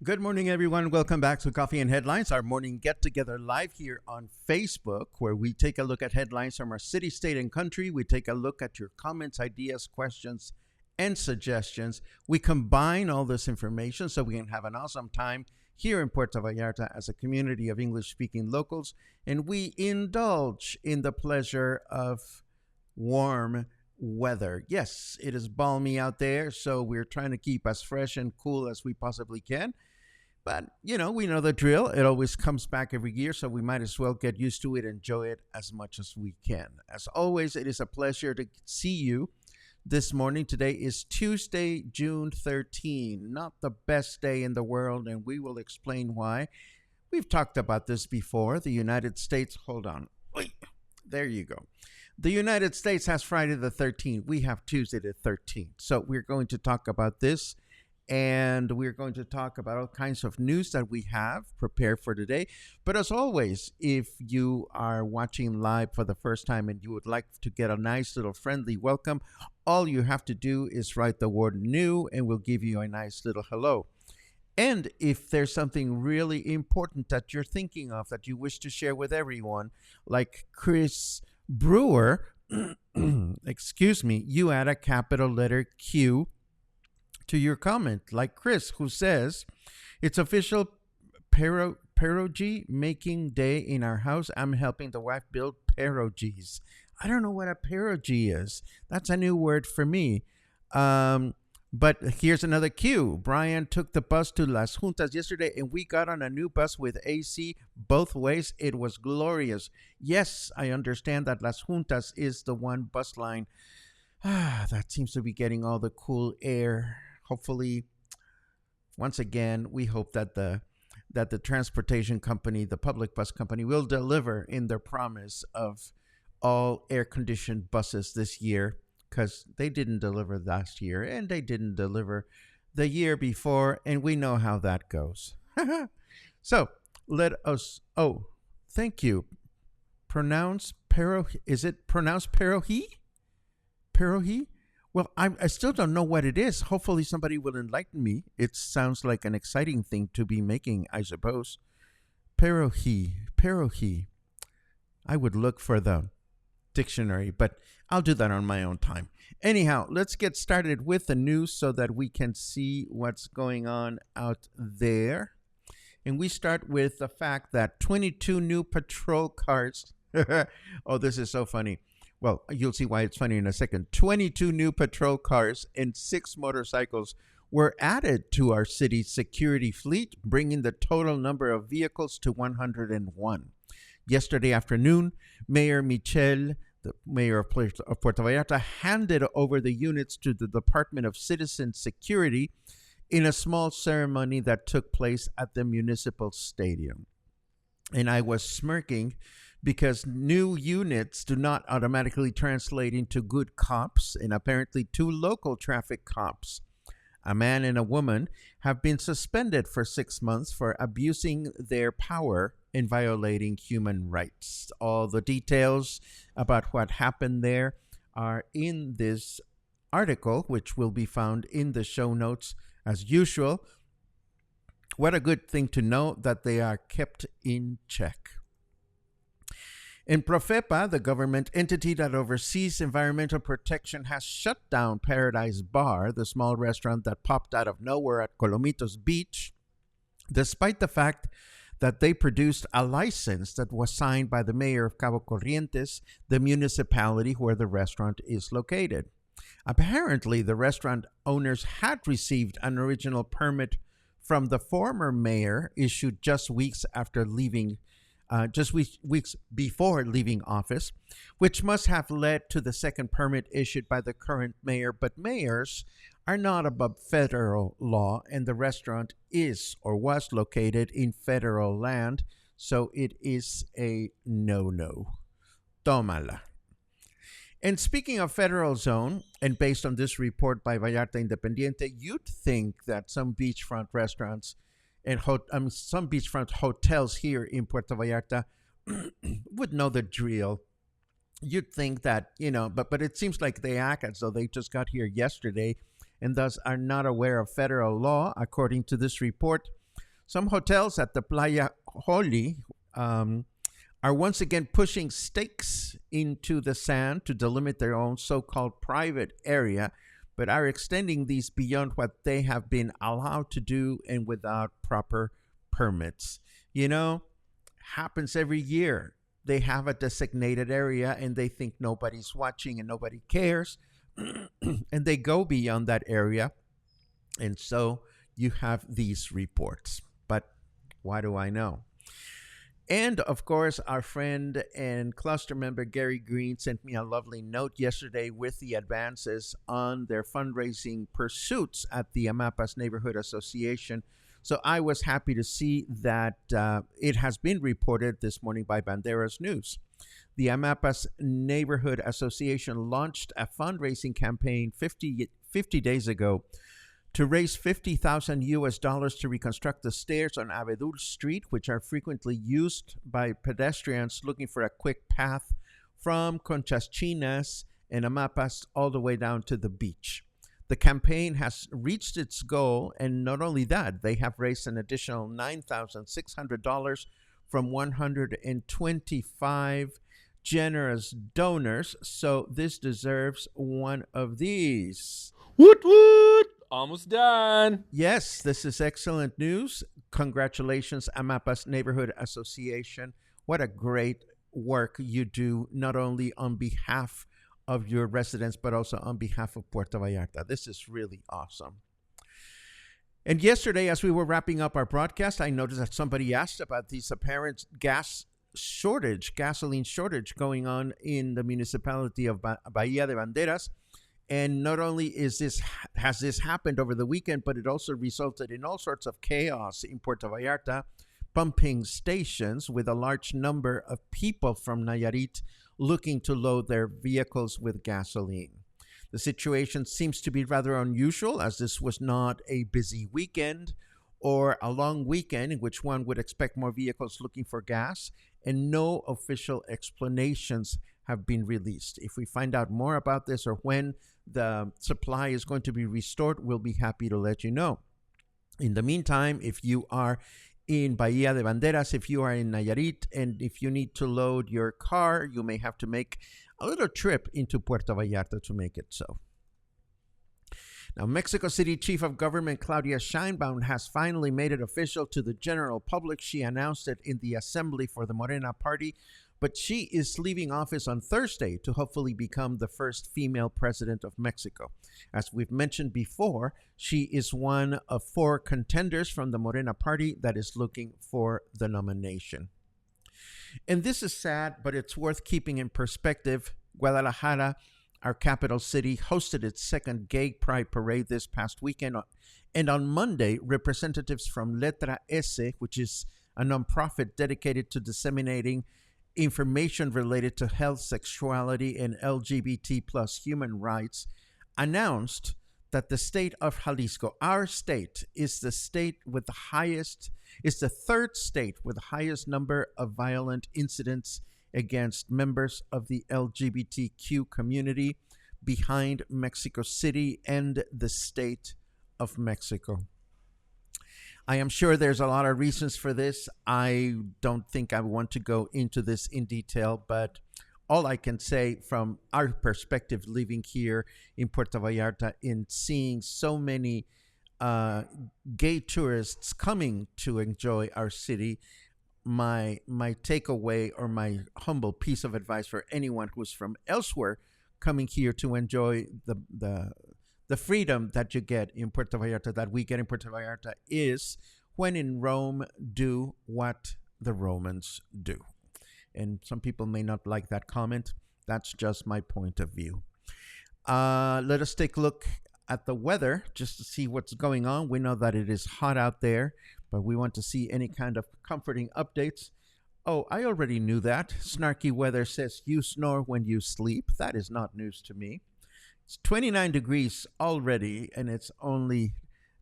Good morning, everyone. Welcome back to Coffee and Headlines, our morning get-together live here on Facebook, where we take a look at headlines from our city, state, and country. We take a look at your comments, ideas, questions, and suggestions. We combine all this information so we can have an awesome time here in Puerto Vallarta as a community of English-speaking locals, and we indulge in the pleasure of warm weather. Yes, it is balmy out there, so we're trying to keep as fresh and cool as we possibly can. But, we know the drill. It always comes back every year, so we might as well get used to it and enjoy it as much as we can. As always, it is a pleasure to see you this morning. Today is Tuesday, June 13. Not the best day in the world, and we will explain why. We've talked about this before. The United States, hold on. Wait, there you go. The United States has Friday the 13th. We have Tuesday the 13th. So we're going to talk about this. And we're going to talk about all kinds of news that we have prepared for today. But as always, if you are watching live for the first time and you would like to get a nice little friendly welcome, all you have to do is write the word new and we'll give you a nice little hello. And if there's something really important that you're thinking of that you wish to share with everyone, like Chris Brewer, excuse me, you add a capital letter Q to your comment, like Chris, who says, it's official pierogi making day in our house. I'm helping the wife build pierogies. I don't know what a pierogi is. That's a new word for me. But here's another cue. Brian took the bus to Las Juntas yesterday, and we got on a new bus with AC both ways. It was glorious. Yes, I understand that Las Juntas is the one bus line that seems to be getting all the cool air. Hopefully, once again, we hope that the transportation company, the public bus company, will deliver in their promise of all air-conditioned buses this year, because they didn't deliver last year, and they didn't deliver the year before, and we know how that goes. So, let us, thank you. Is it pronounced pierogi? Pierogi? Well, I still don't know what it is. Hopefully somebody will enlighten me. It sounds like an exciting thing to be making, I suppose. Pierogi. I would look for the dictionary, but I'll do that on my own time. Anyhow, let's get started with the news so that we can see what's going on out there. And we start with the fact that 22 new patrol cars. Oh, this is so funny. Well, you'll see why it's funny in a second. 22 new patrol cars and 6 motorcycles were added to our city's security fleet, bringing the total number of vehicles to 101. Yesterday afternoon, Mayor Michel, the mayor of Puerto Vallarta, handed over the units to the Department of Citizen Security in a small ceremony that took place at the municipal stadium. And I was smirking because new units do not automatically translate into good cops, and apparently 2 local traffic cops a man and a woman, have been suspended for 6 months for abusing their power and violating human rights. All the details about what happened there are in this article, which will be found in the show notes as usual. What a good thing to know that they are kept in check. In Profepa, the government entity that oversees environmental protection has shut down Paradise Bar, the small restaurant that popped out of nowhere at Colomitos Beach, despite the fact that they produced a license that was signed by the mayor of Cabo Corrientes, the municipality where the restaurant is located. Apparently, the restaurant owners had received an original permit from the former mayor issued just weeks before leaving office, which must have led to the second permit issued by the current mayor. But mayors are not above federal law, and the restaurant is or was located in federal land, so it is a no-no. Tómala. And speaking of federal zone, and based on this report by Vallarta Independiente, you'd think that some beachfront restaurants and some beachfront hotels here in Puerto Vallarta would know the drill. You'd think that, but it seems like they act as though they just got here yesterday and thus are not aware of federal law. According to this report, some hotels at the Playa Joli are once again pushing stakes into the sand to delimit their own so-called private area, but are extending these beyond what they have been allowed to do and without proper permits. Happens every year. They have a designated area and they think nobody's watching and nobody cares. And they go beyond that area. And so you have these reports. But why do I know? And, of course, our friend and cluster member Gary Green sent me a lovely note yesterday with the advances on their fundraising pursuits at the Amapas Neighborhood Association. So I was happy to see that it has been reported this morning by Banderas News. The Amapas Neighborhood Association launched a fundraising campaign 50 days ago to raise $50,000 to reconstruct the stairs on Abedul Street, which are frequently used by pedestrians looking for a quick path from Conchas Chinas and Amapas all the way down to the beach. The campaign has reached its goal, and not only that, they have raised an additional $9,600 from 125 generous donors. So this deserves one of these. Woot woot! Almost done. Yes, this is excellent news. Congratulations, Amapas Neighborhood Association. What a great work you do, not only on behalf of your residents, but also on behalf of Puerto Vallarta. This is really awesome. And yesterday, as we were wrapping up our broadcast, I noticed that somebody asked about this apparent gasoline shortage going on in the municipality of Bahía de Banderas. And not only has this happened over the weekend, but it also resulted in all sorts of chaos in Puerto Vallarta, pumping stations with a large number of people from Nayarit looking to load their vehicles with gasoline. The situation seems to be rather unusual, as this was not a busy weekend or a long weekend in which one would expect more vehicles looking for gas, and no official explanations have been released. If we find out more about this or when the supply is going to be restored, we'll be happy to let you know. In the meantime, if you are in Bahía de Banderas, if you are in Nayarit, and if you need to load your car, you may have to make a little trip into Puerto Vallarta to make it so. Now, Mexico City Chief of Government Claudia Sheinbaum has finally made it official to the general public. She announced it in the assembly for the Morena party, but she is leaving office on Thursday to hopefully become the first female president of Mexico. As we've mentioned before, she is one of 4 contenders from the Morena party that is looking for the nomination. And this is sad, but it's worth keeping in perspective. Guadalajara, our capital city, hosted its second Gay Pride Parade this past weekend. And on Monday, representatives from Letra S, which is a nonprofit dedicated to disseminating information related to health, sexuality, and LGBT plus human rights, announced that the state of Jalisco, our state, is the state with the highest, is the third state with the highest number of violent incidents against members of the LGBTQ community, behind Mexico City and the state of Mexico. I am sure there's a lot of reasons for this. I don't think I want to go into this in detail, but all I can say from our perspective living here in Puerto Vallarta, in seeing so many gay tourists coming to enjoy our city, my takeaway or my humble piece of advice for anyone who's from elsewhere coming here to enjoy the freedom that you get in Puerto Vallarta, that we get in Puerto Vallarta, is when in Rome, do what the Romans do. And some people may not like that comment. That's just my point of view. Let us take a look at the weather just to see what's going on. We know that it is hot out there, but we want to see any kind of comforting updates. Oh, I already knew that. Snarky Weather says you snore when you sleep. That is not news to me. It's 29 degrees already, and it's only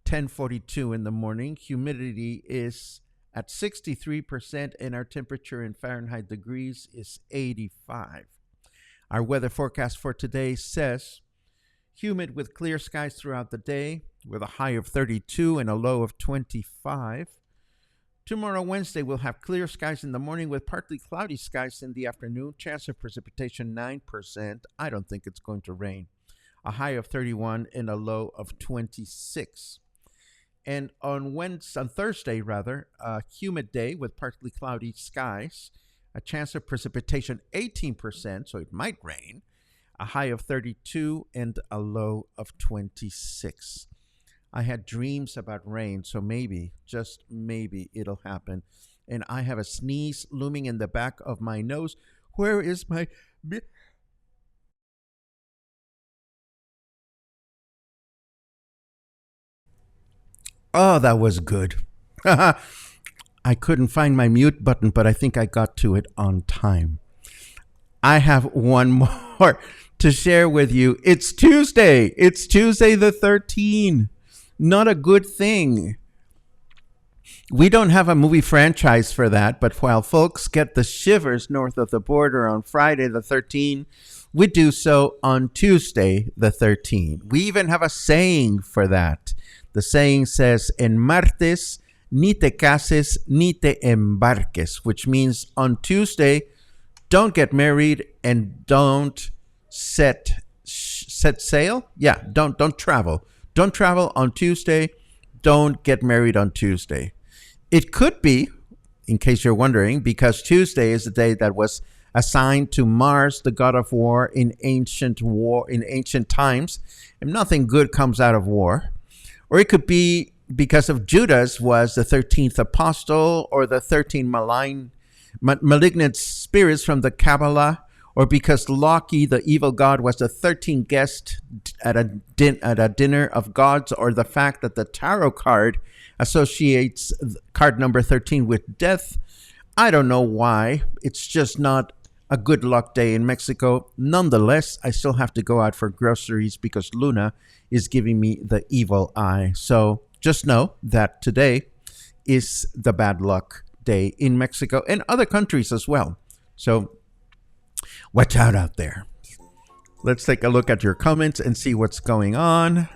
10:42 in the morning. Humidity is at 63%, and our temperature in Fahrenheit degrees is 85. Our weather forecast for today says humid with clear skies throughout the day, with a high of 32 and a low of 25. Tomorrow, Wednesday, we'll have clear skies in the morning with partly cloudy skies in the afternoon. Chance of precipitation 9%. I don't think it's going to rain. A high of 31 and a low of 26. And on Thursday, a humid day with partly cloudy skies. A chance of precipitation 18%, so it might rain. A high of 32 and a low of 26. I had dreams about rain, so maybe, just maybe, it'll happen. And I have a sneeze looming in the back of my nose. Where is my... Oh, that was good. I couldn't find my mute button, but I think I got to it on time. I have one more to share with you. It's Tuesday. It's Tuesday the 13th. Not a good thing. We don't have a movie franchise for that, but while folks get the shivers north of the border on Friday the 13th, we do so on Tuesday the 13th. We even have a saying for that. The saying says, en martes, ni te cases, ni te embarques, which means on Tuesday, don't get married and don't set sail. Yeah, don't travel. Don't travel on Tuesday. Don't get married on Tuesday. It could be, in case you're wondering, because Tuesday is the day that was assigned to Mars, the god of war, in ancient times, and nothing good comes out of war. Or it could be because of Judas was the 13th apostle, or the 13 malignant spirits from the Kabbalah, or because Loki, the evil god, was the 13th guest at a dinner of gods, or the fact that the tarot card associates card number 13 with death. I don't know why. It's just not a good luck day in Mexico. Nonetheless, I still have to go out for groceries because Luna is giving me the evil eye. So just know that today is the bad luck day in Mexico and other countries as well. So watch out there. Let's take a look at your comments and see what's going on.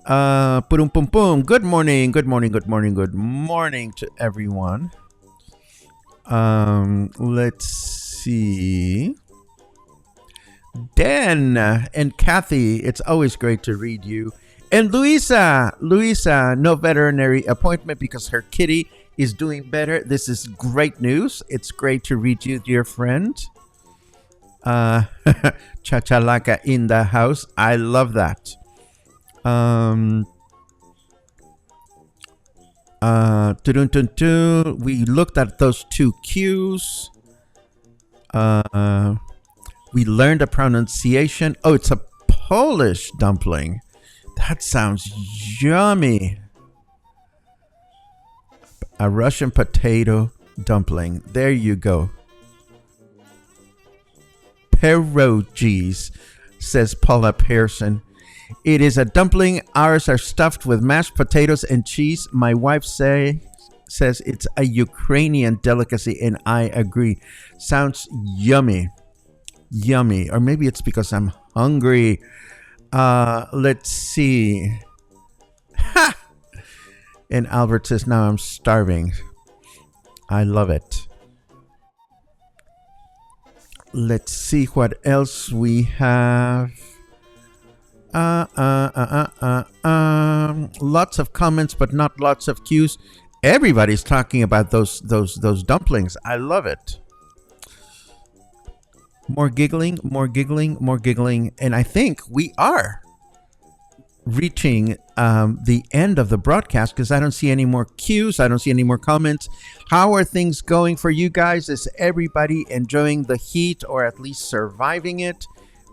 Pum pum pum. Good morning. Good morning. Good morning. Good morning to everyone. Let's see. Dan and Kathy, it's always great to read you. And Luisa, no veterinary appointment because her kitty is doing better. This is great news. It's great to read you, dear friend. Chachalaka in the house. I love that. We looked at those two cues. We learned a pronunciation. Oh, it's a Polish dumpling. That sounds yummy. A Russian potato dumpling. There you go. Pierogies, says Paula Pearson. It is a dumpling. Ours are stuffed with mashed potatoes and cheese. My wife says it's a Ukrainian delicacy, and I agree. Sounds yummy. Yummy. Or maybe it's because I'm hungry. Let's see. Ha! And Albert says, now I'm starving. I love it. Let's see what else we have. Lots of comments, but not lots of cues. Everybody's talking about those dumplings. I love it. More giggling, more giggling, more giggling. And I think we are reaching the end of the broadcast because I don't see any more cues. I don't see any more comments. How are things going for you guys? Is everybody enjoying the heat or at least surviving it?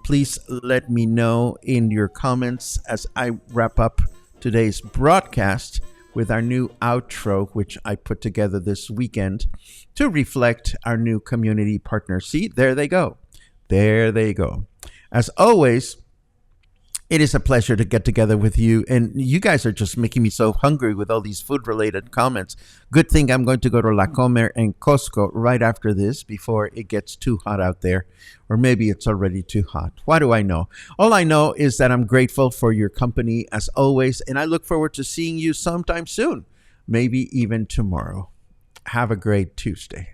Please let me know in your comments as I wrap up today's broadcast with our new outro, which I put together this weekend to reflect our new community partners. See, there they go. There they go. As always, it is a pleasure to get together with you. And you guys are just making me so hungry with all these food-related comments. Good thing I'm going to go to La Comer and Costco right after this before it gets too hot out there. Or maybe it's already too hot. What do I know? All I know is that I'm grateful for your company as always. And I look forward to seeing you sometime soon. Maybe even tomorrow. Have a great Tuesday.